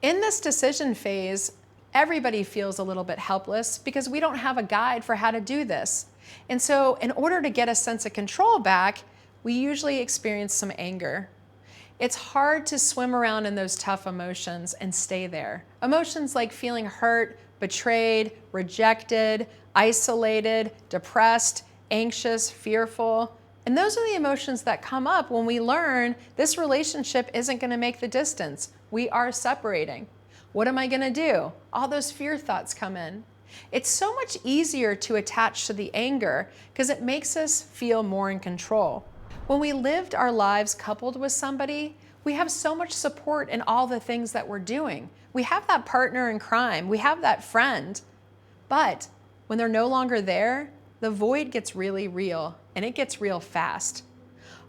In this decision phase, everybody feels a little bit helpless because we don't have a guide for how to do this. And so in order to get a sense of control back, we usually experience some anger. It's hard to swim around in those tough emotions and stay there. Emotions like feeling hurt, betrayed, rejected, isolated, depressed, anxious, fearful. And those are the emotions that come up when we learn this relationship isn't going to make the distance. We are separating. What am I going to do? All those fear thoughts come in. It's so much easier to attach to the anger because it makes us feel more in control. When we lived our lives coupled with somebody, we have so much support in all the things that we're doing. We have that partner in crime. We have that friend. But when they're no longer there, the void gets really real, and it gets real fast.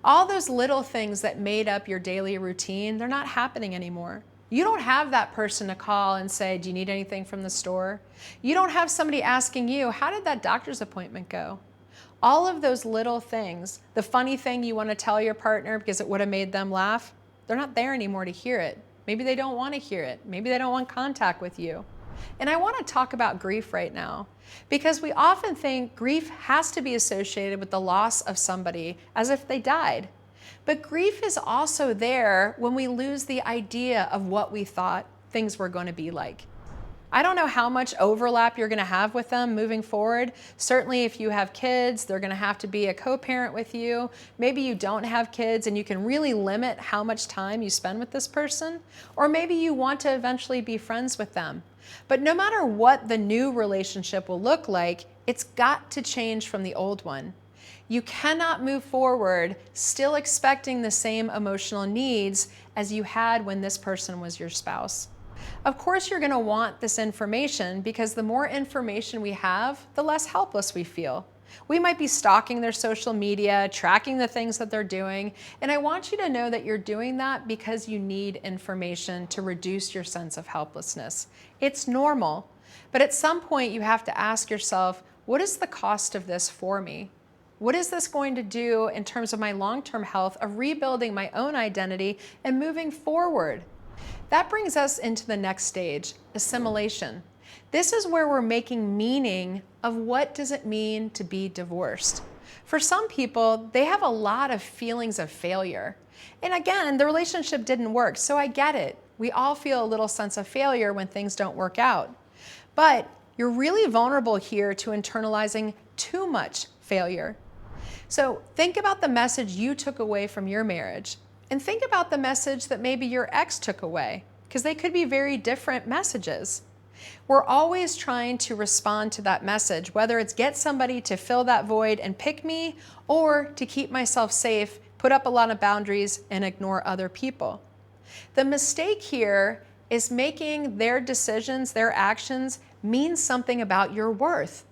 All those little things that made up your daily routine, they're not happening anymore. You don't have that person to call and say, do you need anything from the store? You don't have somebody asking you, how did that doctor's appointment go? All of those little things, the funny thing you want to tell your partner because it would have made them laugh, they're not there anymore to hear it. Maybe they don't want to hear it. Maybe they don't want contact with you. And I want to talk about grief right now because we often think grief has to be associated with the loss of somebody as if they died. But grief is also there when we lose the idea of what we thought things were going to be like. I don't know how much overlap you're going to have with them moving forward. Certainly if you have kids, they're going to have to be a co-parent with you. Maybe you don't have kids and you can really limit how much time you spend with this person. Or maybe you want to eventually be friends with them. But no matter what the new relationship will look like, it's got to change from the old one. You cannot move forward still expecting the same emotional needs as you had when this person was your spouse. Of course, you're going to want this information because the more information we have, the less helpless we feel. We might be stalking their social media, tracking the things that they're doing, and I want you to know that you're doing that because you need information to reduce your sense of helplessness. It's normal, but at some point you have to ask yourself, what is the cost of this for me? What is this going to do in terms of my long-term health of rebuilding my own identity and moving forward? That brings us into the next stage, assimilation. This is where we're making meaning of what does it mean to be divorced. For some people, they have a lot of feelings of failure. And again, the relationship didn't work, so I get it. We all feel a little sense of failure when things don't work out. But you're really vulnerable here to internalizing too much failure. So think about the message you took away from your marriage. And think about the message that maybe your ex took away, because they could be very different messages. We're always trying to respond to that message, whether it's get somebody to fill that void and pick me, or to keep myself safe, put up a lot of boundaries, and ignore other people. The mistake here is making their decisions, their actions, mean something about your worth.